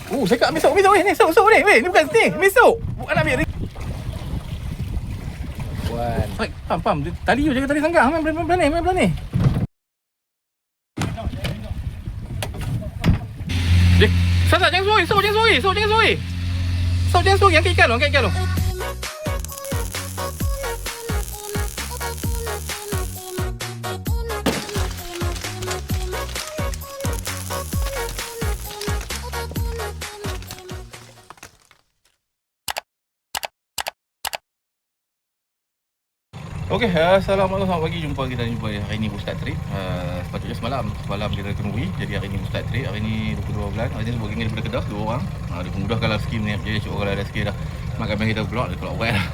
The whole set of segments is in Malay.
Cakap ambil sok ni. Sok ni. Weh, ni bukan ni. Ambil sok. Bukan nak ambil. Wan. Faham. Tali you jaga tali sanggang. Main belah ni. Sat, jangan suri. Sok jangan suri. Angkat ikan lu. Okey, assalamualaikum, selamat pagi. Jumpa hari ni Ustaz Trip. Sepatutnya semalam kita temui. Jadi hari ni Ustaz Trip, hari ni 22 bulan. Hari ni sebuah geng daripada Kedah, 2 orang. Dia memudahkanlah rezeki ni. Jadi syukur kalau ada rezeki dah. Makan bang kita keluar orang dah.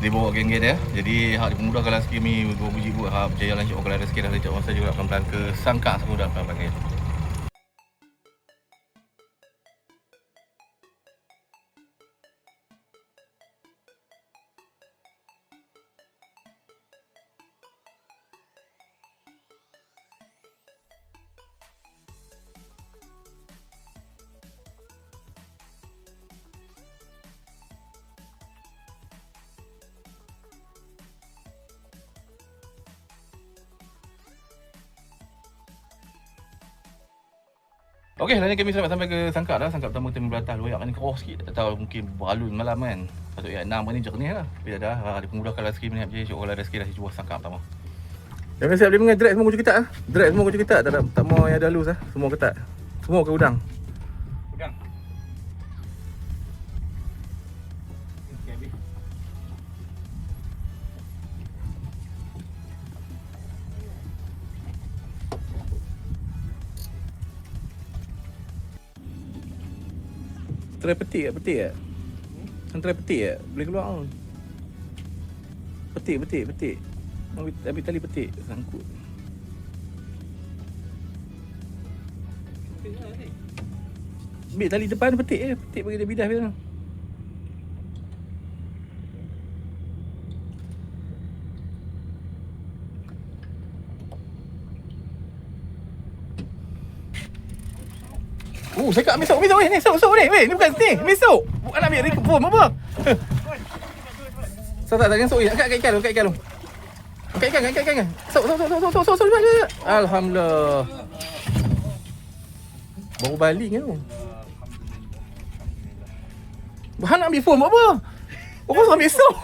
Dia bawa geng dia. Jadi hak dia memudahkanlah rezeki ni. 2 biji buat hak berjaya lah syukur kalau ada rezeki dah. Dia masa juga pelan-pelan ke sangka sudah pelan-pelan. Okey, hari ni kami sampai ke sangkap dah. Sangkap pertama kita memberatas loyak ni keroh sikit. Tak tahu mungkin beralun malam kan. Patut ya 6 ni jernih lah. Tapi dah dia pemudahkan rezeki ni je. Syukur kalau ada rezeki dah cuba sangkap pertama. Jangan siap dia mengenai drag semua kunci ketat ah. Drag semua kunci ketat. Tak mau yang ada halus ah. Semua ketat. Semua ke udang. Try petik tak? Try petik tak? Boleh keluar kan? Petik. Ambil tali petik. Sangkut. Ambil tali depan petik je. Petik bagi dia bidah biar. Cakap ambil sok ni. Sok ni. Weh, ni bukan ni. Ambil sok. Bukan nak ambil rekepom apa. Tak jangan sok ni. Angkat ikan lu. Angkat ikan. Sok. Alhamdulillah. Baru balik kan tu. Bahan nak ambil phone buat apa? Orang ambil sok.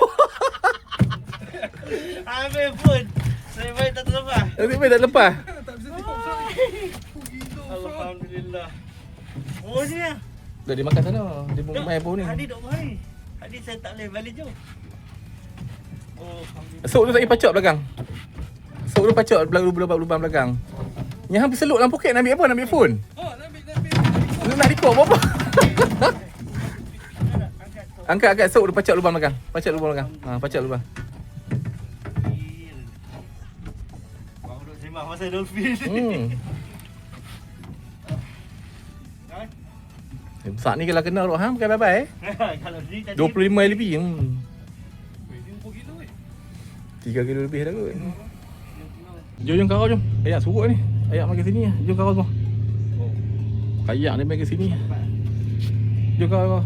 Ambil phone. Saya baik tak terlepas. Alhamdulillah. Oh ni lah. Dah dia makan sana. Dia main bawah ni. Tadi duk main. Tadi saya tak boleh balik jom. Oh, alhamdulillah. Sok tu tak payah pacok belakang. Sok tu pacok lubang belakang. Yang hampir seluk dalam poket nak ambil apa? Nak ambil phone. Nak ambil. Nak record apa? Angkat sok tu pacok lubang belakang. Pacok lubang. Baru duk sembang pasal dolphin. Besar ni kalau kena roh bukan bye-bye Kalau ni tadi 25 lebih. 3 kilo lebih dah kot. Jom kau jom. Ayak surut ni. Ayak main ke sini. Jom kau semua. Ayak ni main ke sini. Jom kau.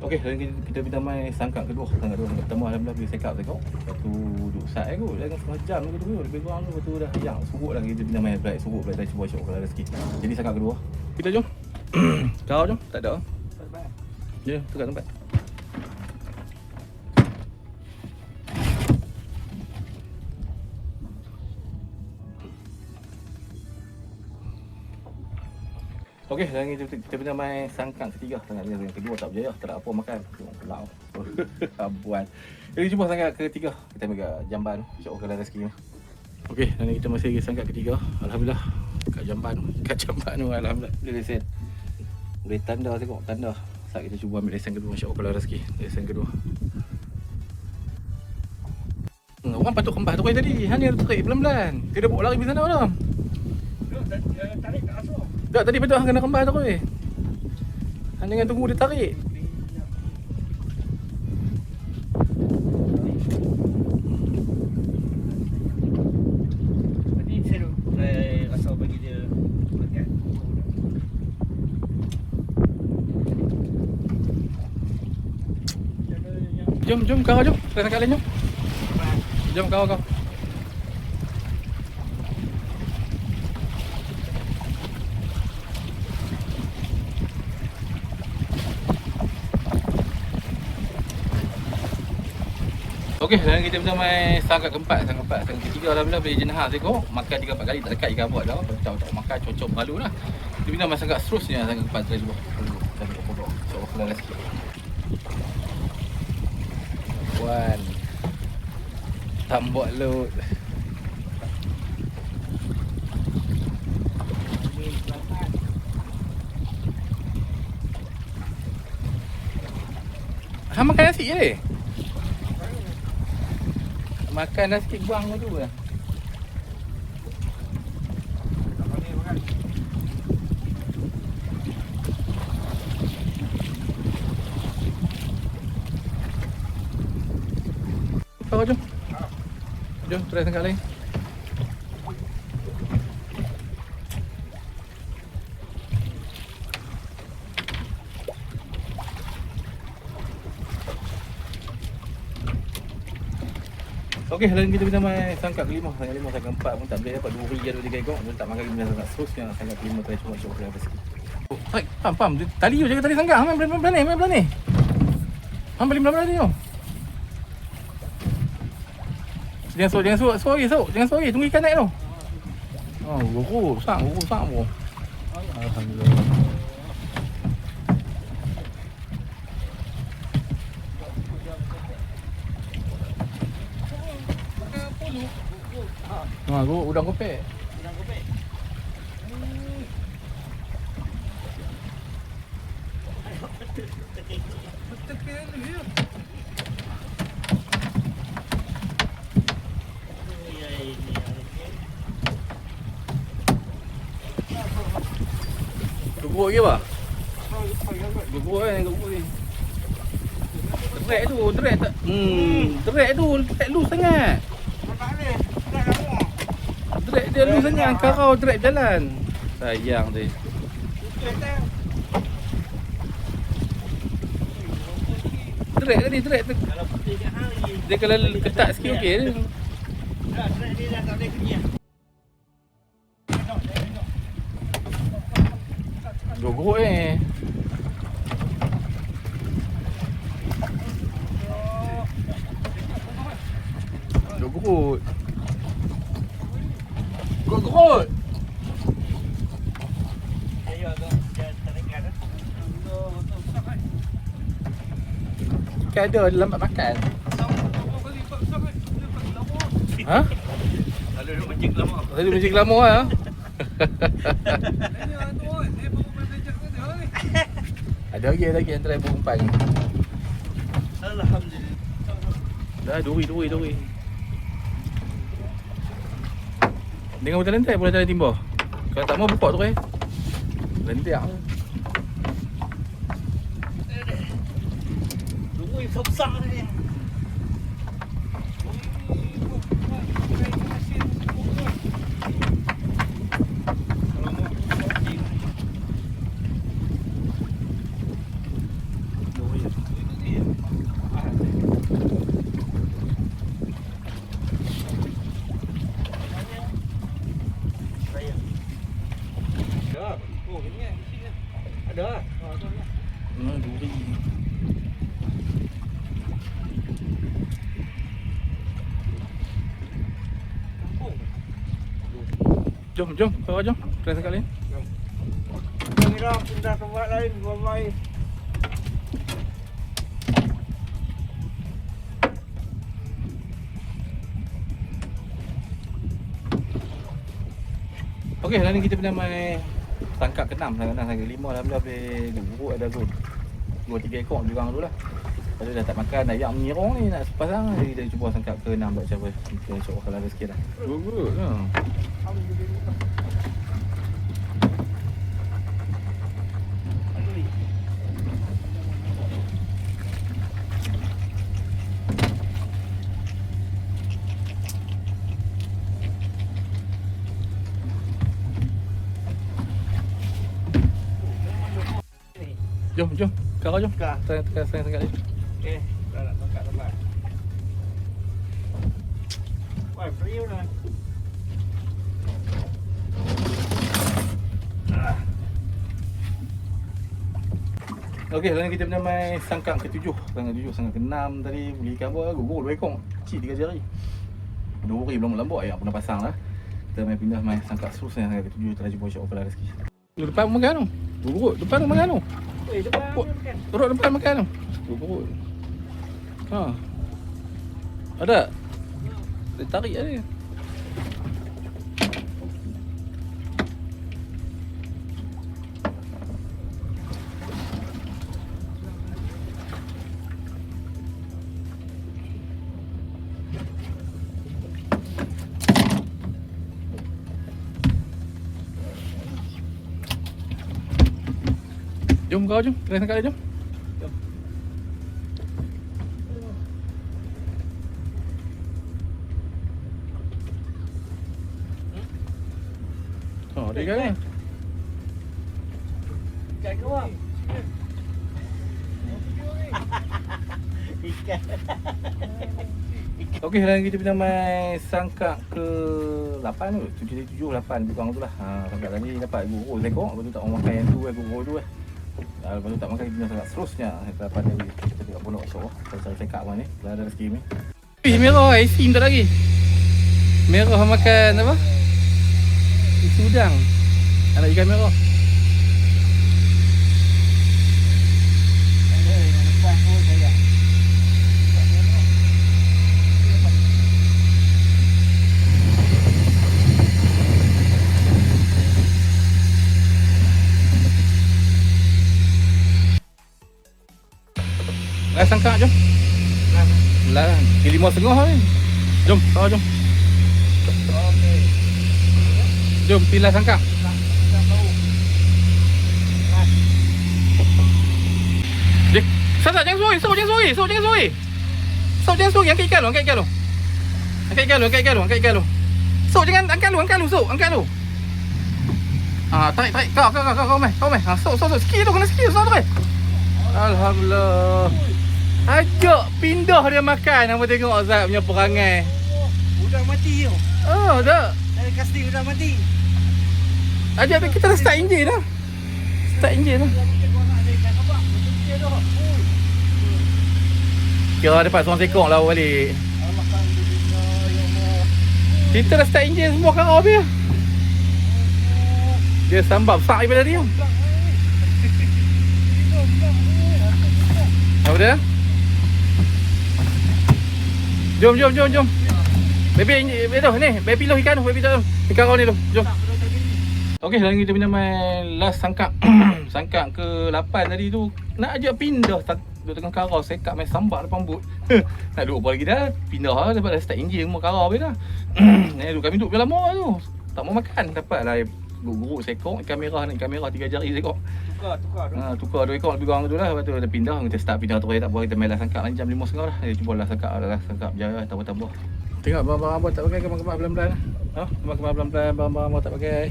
Okey, hari ni kita main sangkap kedua. Sangkap pertama alhamdulillah boleh sekap tengok. Lepas tu duduk sat kot. Dalam setengah jam ke tu. Lebih kurang tu. Lepas tu dah yang surut lah. Kita pindah main break surut. Dah cuba syok kalau ada rezeki. Jadi sangkap kedua. Kita jom. Kau jom. Tak ada. Ya, tegak tempat. Okey, hari ni kita pindah main sangkang ketiga. Sangkang yang kedua tak berjaya, tak ada apa makan. Tengok pulau. Buat. Jadi jumpa sangkang ketiga. Kita ambil kat jamban. InsyaAllah kalau rezeki ni. Okey, hari ni kita masih lagi sangkang ketiga. Alhamdulillah. Kat jamban tu alhamdulillah. Boleh lesen. Boleh tanda tengok tanda. Saat kita cuba ambil lesen kedua. InsyaAllah kalau rezeki. Lesen kedua. Orang patut kembah tu tadi. Hani ada tarik pelan-pelan. Dia dah bawa lari di sana orang. tarik kat asal. Tak, tadi betul kena kembal tu weh. Hang dengan tunggu dia tarik. Tadi saya rasa bagi Jom kau jom. Kita tangkap lain jom. Jom kau. Okey, dan kita pun main sangkap keempat, sangkap ketiga alhamdulillah boleh jenahah tengok. Makan 3-4 kali tak dekat ikan buat dah. Cocok makan cocok balu lah. Kita pindah main sangkap seterusnya sangkap keempat try cuba. Kita tengok pokok. So keluar sikit. Wan. Tambak load. Hang makan nasi je deh. Makan dah sikit buang tu lah. Kau jom. Jom try tangkap lain. Okey, lain kita main sangkap kelima, sangkap keempat pun tak boleh dapat 2 hari ada 3 ekor. Dia tak makan kita sangkap seterusnya sangkap kelima try cuba berapa sikit. Oh, tarik, pam. Tali tu jaga tali sangkap. Main berani. Hang balik berani tu. Jangan sorry, tunggu ikan naik tu. Oh, guru sang bro. Alhamdulillah. Guru udang kopek. Guguk ke apa? Guguk ni. Trek tak. Trek lu sangat. Trek dia lu sangat, karau trek jalan. Sayang dia. Trek tadi. Kalau putih kat hang lagi. Dia kalau ketat sikit okey dia. Dah, trek dia dah tak boleh kerja. Guguk ni. Guguk. Ayo agak jangan terdekat dah. Ikan ada lambat makan. Ha? Lalu duk mencik lama. Tadi mencik lama ah. Ada lagi yang try berumpan ni. Alhamdulillah. Dah duri. Dengan betul lentai boleh jalan timba. Kalau tak mau buka tu lentai. Duri besar ni. Ada. Duri. Jom. Kau jom. Try sekali. Kira pindah tempat lain, bye-bye. Okey, hari ni kita pernah main tangkap ke-6, tangkap ke-5 alhamdulillah boleh guruk ada tu. 2-3 ekor jurang tu lah. Lepas tu dah tak makan ayam menyerong ni nak sepasang. Jadi kita cuba tangkap ke-6 buat macam apa. Kita cuba kalau ada sikit lah. Good lah. Jom. Kau jom. Kau. Tengah tengah ni. Okey, dah nak tangkap tempat. Wah, beliau dah. Okey, sekarang kita punya main sangkak ke-7. Sangkak ke-7, sangkak ke-6 tadi beli ikan apa? Gugur 2 ekor. Kecil 3 jari. 2 hari belum lembut ayam pernah pasang lah. Kita main pindah main sangkak seterusnya sangkak ke-7 kita jumpa insya-Allah kalau rezeki. Depan makan tu. Gugur depan tu makan tu. Oi, depan kan. Turut depan makan tu. Gugur. Ha. Ada. Dia tarik ada. Jom kau jom, kena sangkak dia jom. Jom. Oh, dia kan. Ikan keluar. Ikan. Okey, sekarang kita pindah main sangkak ke-8 tu. 7, 8 lebih kurang tu lah. Sangkak tadi dapat gugur seekor. Lepas tu tak orang makan yang tu gugur tu lepas tu tak makan kita pindah sangkak seterusnya. Kita dapat dari kita tengok pondok so. Kita cari sangkak mana ni. Kalau ada rezeki ni. Merah isim tak lagi. Merah makan apa? Isi udang. Ada ikan merah. Lah sangkak jom. Lah, K5 setengah ni. Jom, kau jom. Okey. Jom pilah sangkak. Dik, Sat jangan suai, jangan suai, jangan suai. Jangan suai, angkat ikan lu, angkat ikan lu. Angkat ikan lu. Jangan angkat lu, angkat lu. Tarik, kau mai. Sikit tu, kena sikit, tu. Alhamdulillah. Ajak pindah dia makan. Nama tengok Azab punya perangai. Udang mati tu. Oh, dah. Dari casting udang mati. Ajak kita dah start enjin dah. Kira dapat seorang sekong lah balik. Alhamdulillah, ya Allah. Kita dah start enjin semua karau habis. Dia sambal besar daripada dia. Apa dia? Jom. Baby tu ni, baby lo ikan tu, ikan kau ni tu. Jom. Okey, sekarang kita pindah main last sangkak. Sangkak ke-8 tadi tu. Nak ajak pindah duduk tengah karau, sekat main sambak depan bot. Nak duduk apa lagi dah? Pindah lah, dapat dah start enjin semua karau habis dah. Kami duduk biar lama tu. Tak mau makan, dapatlah guruk seekor, ikan merah 3 jari seekor. Tukar 2 ekor lebih kurang tu lah. Lepas tu dia pindah, kita start pindah terus tak apa, kita main lah sangkak jam 5.30 lah. Kita cuba lah sangkak berjaya tambah-tambah. Tengok barang-barang abang tak pakai, kemas-kemas pelan-pelan. Kemas-kemas pelan-pelan, barang-barang abang tak pakai.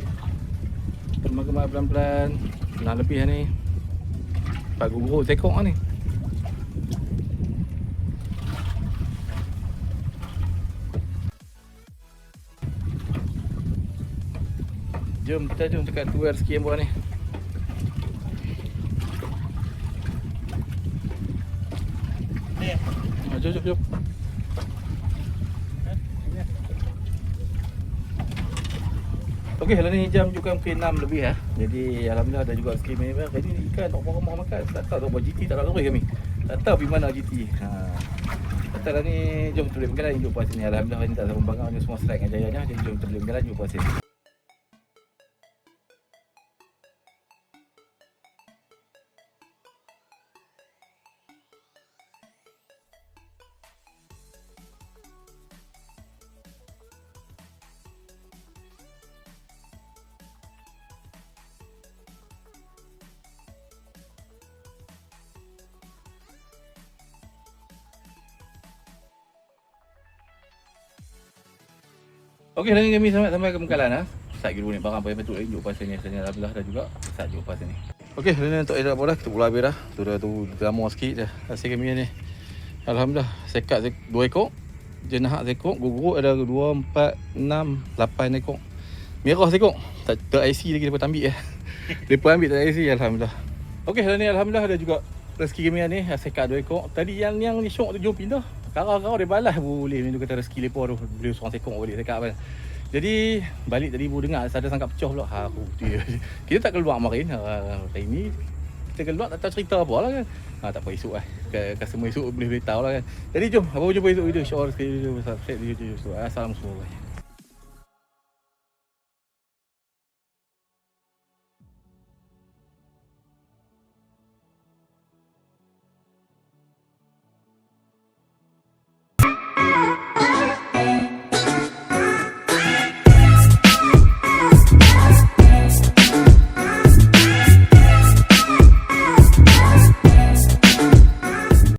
Kemas-kemas pelan-pelan. Lah lebih lah ni. Dapat guruk seekor lah ni. Jom dekat tu rezeki yang buat ni. Jom. Okey, hari ni jam juga mungkin 6 lebih lah. Jadi alhamdulillah ada juga rezeki ni. Hari ni ikan tak ramai makan. Tak tahu buat GT tak nak lori kami. Tak tahu pergi mana GT. Kata lah ni jom kita boleh berjalan jumpa sini. Alhamdulillah ni tak ada pembangang ni semua strike dengan jayanya. Jadi jom kita boleh berjalan jumpa sini. Okey, hari ni kami sampai ke Bengkalan lah. Start dulu ni barang apa yang betul lagi jumpa pasal ni. Alhamdulillah dah juga start jumpa pasal ni. Okey, hari ni untuk edit apa dah, kita pula habis dah. Tu dah tu drama sikit dah. Hasil kami ni. Alhamdulillah sekat 2 ekor. jenah sekok, guguruk ada 2, 4, 6, 8 ekor. Merah sekok. Tak IC lagi depa ambil ya. Depa ambil tak IC, alhamdulillah. Okey, dan ni alhamdulillah ada juga rezeki kami ni, sekat 2 ekor. Tadi yang ni syok tu jom pindah. Kara-kara dia balas boleh ni kata rezeki lepa tu. Beli seorang sekok boleh sekat kan. Jadi balik tadi ibu dengar ada sangkap pecah pula. Ha aku tu. Kita tak keluar marin. Hari ni kita keluar tak tahu cerita apa lah kan. Tak apa esok lah. Customer esok boleh beritahu lah kan. Jadi jom, apa jumpa esok video. InsyaAllah sekali video. Assalamualaikum.